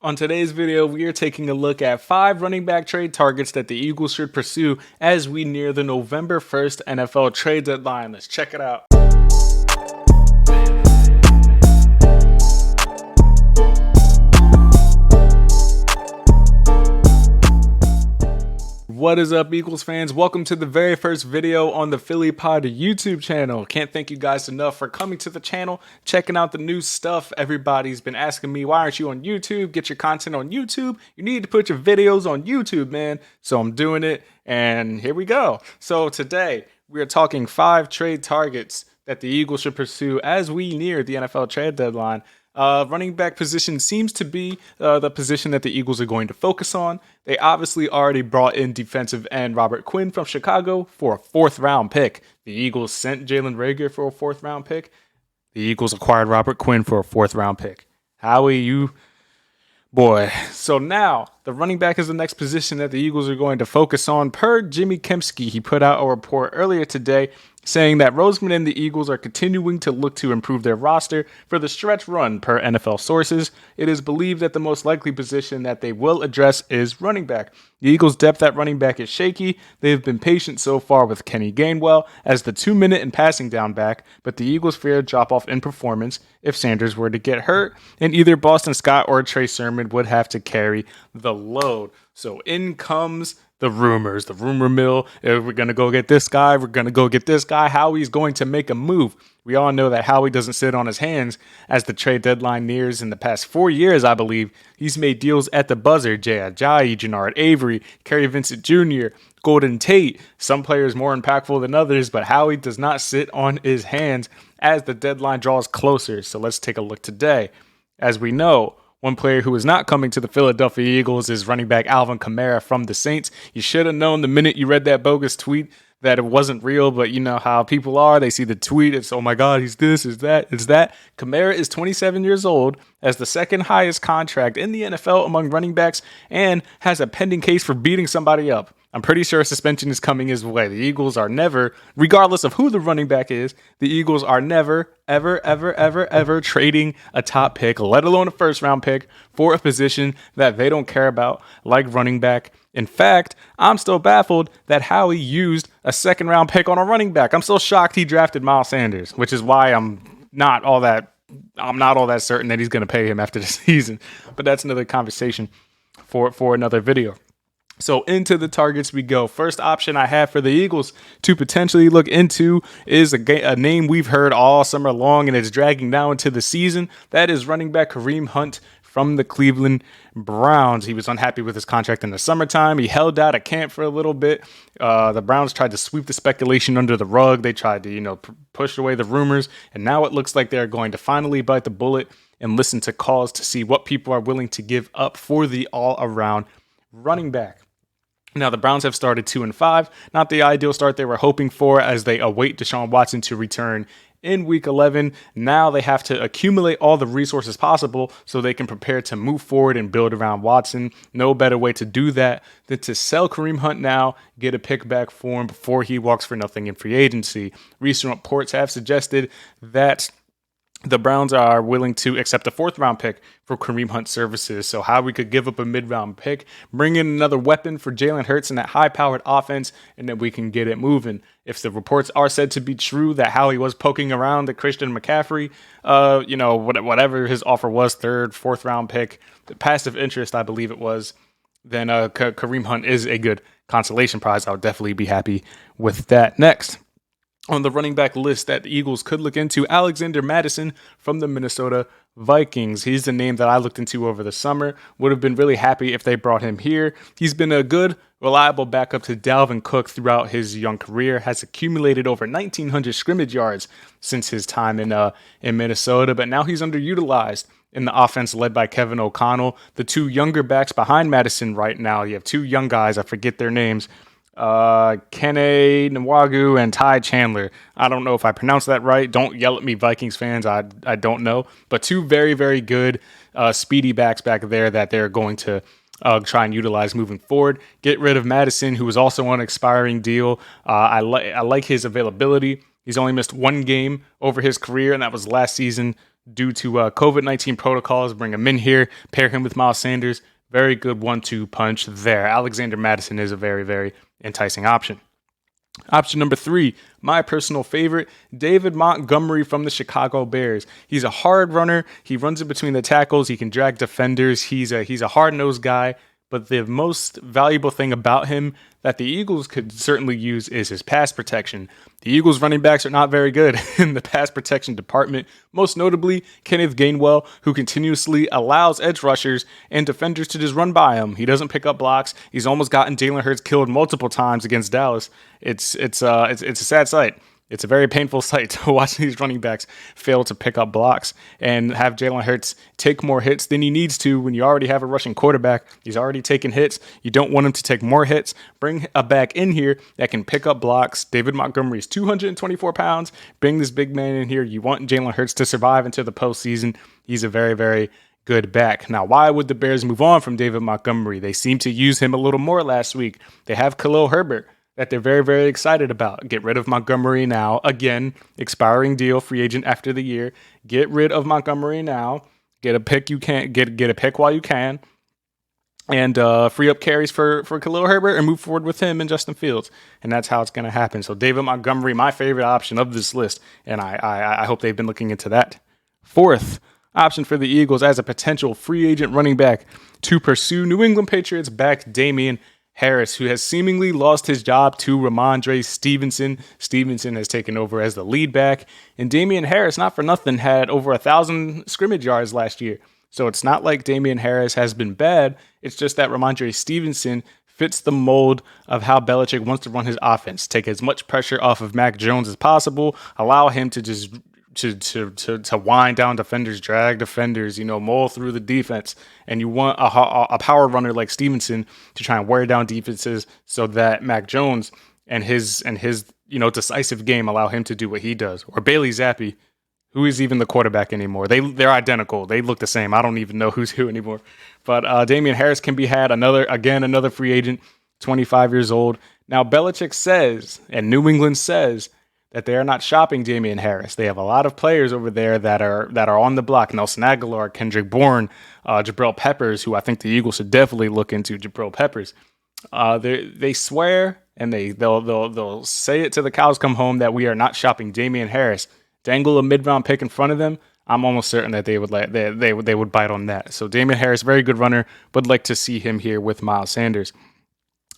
On today's video, we are taking a look at 5 running back trade targets that the Eagles should pursue as we near the November 1st NFL trade deadline. Let's check it out. What is up, Eagles fans? Welcome to the very first video on the Philly Pod YouTube channel. Can't thank you guys enough for coming to the channel, checking out the new stuff. Everybody's been asking me, why aren't you on YouTube? Get your content on YouTube. You need to put your videos on YouTube, man. So I'm doing it, and here we go. So today, we are talking 5 trade targets that the Eagles should pursue as we near the NFL trade deadline. Running back position seems to be the position that the Eagles are going to focus on. They obviously already brought in defensive end Robert Quinn from Chicago for a 4th round pick. The Eagles sent Jalen Reagor for a 4th round pick. The Eagles acquired Robert Quinn for a 4th round pick. Howie, you... Boy, so now the running back is the next position that the Eagles are going to focus on. Per Jimmy Kempski, he put out a report earlier today saying that Roseman and the Eagles are continuing to look to improve their roster for the stretch run. Per NFL sources, it is believed that the most likely position that they will address is running back. The Eagles' depth at running back is shaky. They have been patient so far with Kenny Gainwell as the 2-minute and passing down back, but the Eagles fear a drop-off in performance if Sanders were to get hurt, and either Boston Scott or Trey Sermon would have to carry the load. So in comes the rumors, the rumor mill. We're going to go get this guy. We're going to go get this guy. Howie's going to make a move. We all know that Howie doesn't sit on his hands as the trade deadline nears. In the past 4 years, I believe, he's made deals at the buzzer. Jay Ajayi, Jannard Avery, Kerry Vincent Jr., Golden Tate. Some players more impactful than others, but Howie does not sit on his hands as the deadline draws closer. So let's take a look today. As we know, one player who is not coming to the Philadelphia Eagles is running back Alvin Kamara from the Saints. You should have known the minute you read that bogus tweet that it wasn't real, but you know how people are. They see the tweet, it's, oh my God, he's this, is that, is that. Kamara is 27 years old, has the 2nd highest contract in the NFL among running backs, and has a pending case for beating somebody up. I'm pretty sure a suspension is coming his way. The Eagles are never, regardless of who the running back is, the Eagles are never, ever trading a top pick, let alone a 1st round pick, for a position that they don't care about, like running back. In fact, I'm still baffled that Howie used a 2nd round pick on a running back. I'm still shocked he drafted Miles Sanders, which is why I'm not all that certain that he's going to pay him after the season. But that's another conversation for another video. So into the targets we go. First option I have for the Eagles to potentially look into is a name we've heard all summer long, and it's dragging now into the season. That is running back Kareem Hunt from the Cleveland Browns. He was unhappy with his contract in the summertime. He held out at camp for a little bit. The Browns tried to sweep the speculation under the rug. They tried to, push away the rumors, and now it looks like they're going to finally bite the bullet and listen to calls to see what people are willing to give up for the all-around running back. Now, the Browns have started 2-5, not the ideal start they were hoping for as they await Deshaun Watson to return in Week 11. Now they have to accumulate all the resources possible so they can prepare to move forward and build around Watson. No better way to do that than to sell Kareem Hunt now, get a pick back for him before he walks for nothing in free agency. Recent reports have suggested that the Browns are willing to accept a 4th round pick for Kareem Hunt services. So how we could give up a mid-round pick, bring in another weapon for Jalen Hurts in that high-powered offense, and then we can get it moving. If the reports are said to be true that Howie was poking around the Christian McCaffrey, whatever his offer was, 3rd, 4th round pick, the passive interest, I believe it was, then Kareem Hunt is a good consolation prize. I would definitely be happy with that. Next on the running back list that the Eagles could look into, Alexander Madison from the Minnesota Vikings. He's the name that I looked into over the summer. Would have been really happy if they brought him here. He's been a good, reliable backup to Dalvin Cook throughout his young career, has accumulated over 1,900 scrimmage yards since his time in Minnesota, but now he's underutilized in the offense led by Kevin O'Connell. The 2 younger backs behind Madison right now, you have 2 young guys, I forget their names, Kene Nwagu and Ty Chandler. I don't know if I pronounced that right. Don't yell at me, Vikings fans. I don't know. But 2 very, very good speedy backs back there that they're going to try and utilize moving forward. Get rid of Madison, who is also on an expiring deal. I like his availability. He's only missed 1 game over his career, and that was last season due to COVID-19 protocols. Bring him in here, pair him with Miles Sanders. Very good 1-2 punch there. Alexander Madison is a very, very enticing option. Option number 3, my personal favorite, David Montgomery from the Chicago Bears. He's a hard runner. He runs in between the tackles. He can drag defenders. He's a hard-nosed guy. But the most valuable thing about him that the Eagles could certainly use is his pass protection. The Eagles running backs are not very good in the pass protection department, most notably Kenneth Gainwell, who continuously allows edge rushers and defenders to just run by him. He doesn't pick up blocks. He's almost gotten Jalen Hurts killed multiple times against Dallas. It's a sad sight. It's a very painful sight to watch these running backs fail to pick up blocks and have Jalen Hurts take more hits than he needs to when you already have a rushing quarterback. He's already taken hits. You don't want him to take more hits. Bring a back in here that can pick up blocks. David Montgomery is 224 pounds. Bring this big man in here. You want Jalen Hurts to survive into the postseason. He's a very, very good back. Now, why would the Bears move on from David Montgomery? They seem to use him a little more last week. They have Khalil Herbert that they're very, very excited about. Get rid of Montgomery now. Again, expiring deal, free agent after the year. Get rid of Montgomery now. Get a pick you can. Get a pick while you can. And free up carries for Khalil Herbert and move forward with him and Justin Fields. And that's how it's going to happen. So David Montgomery, my favorite option of this list. And I hope they've been looking into that. Fourth option for the Eagles as a potential free agent running back to pursue New England Patriots back Damien Harris, who has seemingly lost his job to Ramondre Stevenson. Stevenson has taken over as the lead back. And Damien Harris, not for nothing, had over 1,000 scrimmage yards last year. So it's not like Damien Harris has been bad. It's just that Ramondre Stevenson fits the mold of how Belichick wants to run his offense. Take as much pressure off of Mac Jones as possible. Allow him to just to wind down defenders, drag defenders, mull through the defense. And you want a power runner like Stevenson to try and wear down defenses so that Mac Jones and his decisive game allow him to do what he does. Or Bailey Zappi, who is even the quarterback anymore. They're identical. They look the same. I don't even know who's who anymore. But Damien Harris can be had. Another free agent, 25 years old. Now Belichick says, and New England says, that they are not shopping Damien Harris. They have a lot of players over there that are on the block. Nelson Aguilar, Kendrick Bourne, Jabril Peppers, who I think the Eagles should definitely look into. Jabril Peppers. They swear and they'll say it till the cows come home that we are not shopping Damien Harris. Dangle a mid-round pick in front of them. I'm almost certain that they would bite on that. So Damien Harris, very good runner, but like to see him here with Miles Sanders.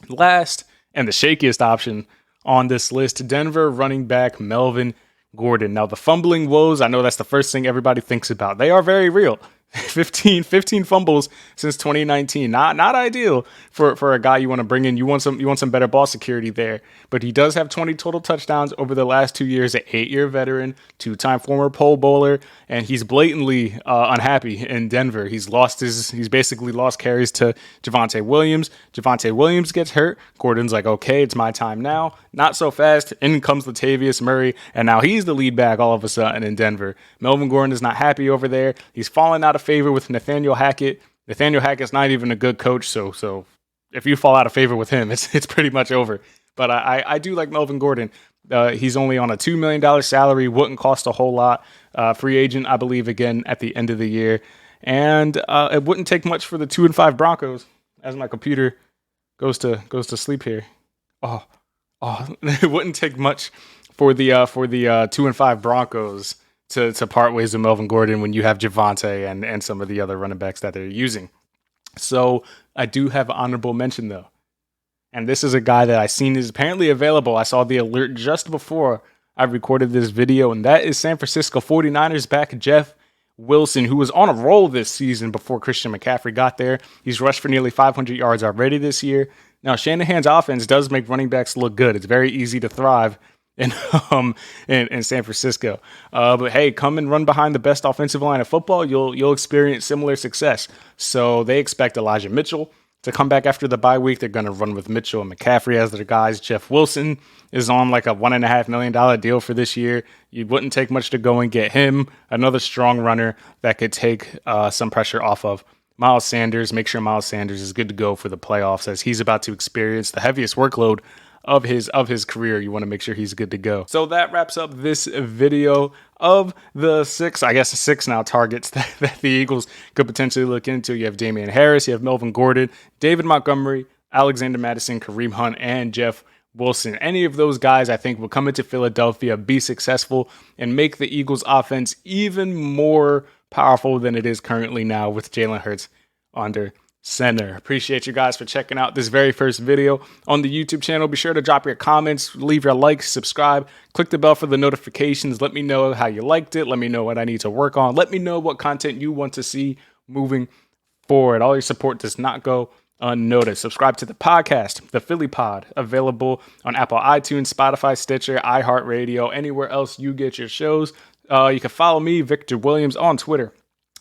Last and the shakiest option on this list, Denver running back Melvin Gordon. Now, the fumbling woes, I know that's the first thing everybody thinks about. They are very real. 15 fumbles since 2019. Not ideal for a guy you want to bring in. You want some better ball security there. But he does have 20 total touchdowns over the last 2 years, an 8-year veteran, 2-time former Pro Bowler, and he's blatantly unhappy in Denver. He's basically lost carries to Javonte Williams. Javonte Williams gets hurt. Gordon's like, okay, it's my time now. Not so fast. In comes Latavius Murray, and now he's the lead back all of a sudden in Denver. Melvin Gordon is not happy over there. He's fallen out of favor with Nathaniel Hackett. Nathaniel Hackett's not even a good coach, so if you fall out of favor with him, it's pretty much over. But I do like Melvin Gordon. He's only on a $2 million salary, wouldn't cost a whole lot. Free agent, I believe, again at the end of the year. And it wouldn't take much for the 2-5 Broncos, as my computer goes to sleep here. Oh, it wouldn't take much for the 2-5 Broncos to part ways with Melvin Gordon when you have Javonte and some of the other running backs that they're using. So I do have an honorable mention, though. And this is a guy that I seen is apparently available. I saw the alert just before I recorded this video, and that is San Francisco 49ers back Jeff Wilson, who was on a roll this season before Christian McCaffrey got there. He's rushed for nearly 500 yards already this year. Now, Shanahan's offense does make running backs look good. It's very easy to thrive in San Francisco. But hey, come and run behind the best offensive line of football. You'll experience similar success. So they expect Elijah Mitchell to come back after the bye week. They're going to run with Mitchell and McCaffrey as their guys. Jeff Wilson is on like a $1.5 million deal for this year. You wouldn't take much to go and get him. Another strong runner that could take some pressure off of Miles Sanders. Make sure Miles Sanders is good to go for the playoffs as he's about to experience the heaviest workload of his career. You want to make sure he's good to go. So that wraps up this video of the six now targets that the Eagles could potentially look into. You have Damien Harris, you have Melvin Gordon, David Montgomery, Alexander Madison, Kareem Hunt, and Jeff Wilson. Any of those guys, I think, will come into Philadelphia, be successful, and make the Eagles offense even more powerful than it is currently now with Jalen Hurts under center. Appreciate you guys for checking out this very first video on the YouTube channel. Be sure to drop your comments, leave your likes, subscribe, click the bell for the notifications. Let me know how you liked it. Let me know what I need to work on. Let me know what content you want to see moving forward. All your support does not go unnoticed. Subscribe to the podcast, the Philly Pod, available on Apple iTunes, Spotify, Stitcher, iHeartRadio, anywhere else you get your shows. You can follow me, Victor Williams, on Twitter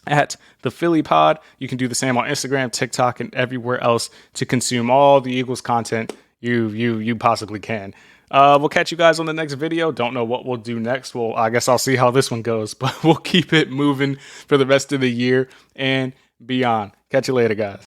at the Philly Pod. You can do the same on Instagram, TikTok, and everywhere else to consume all the Eagles content you possibly can. We'll catch you guys on the next video. Don't know what we'll do next. Well, I guess I'll see how this one goes, but we'll keep it moving for the rest of the year and beyond. Catch you later, guys.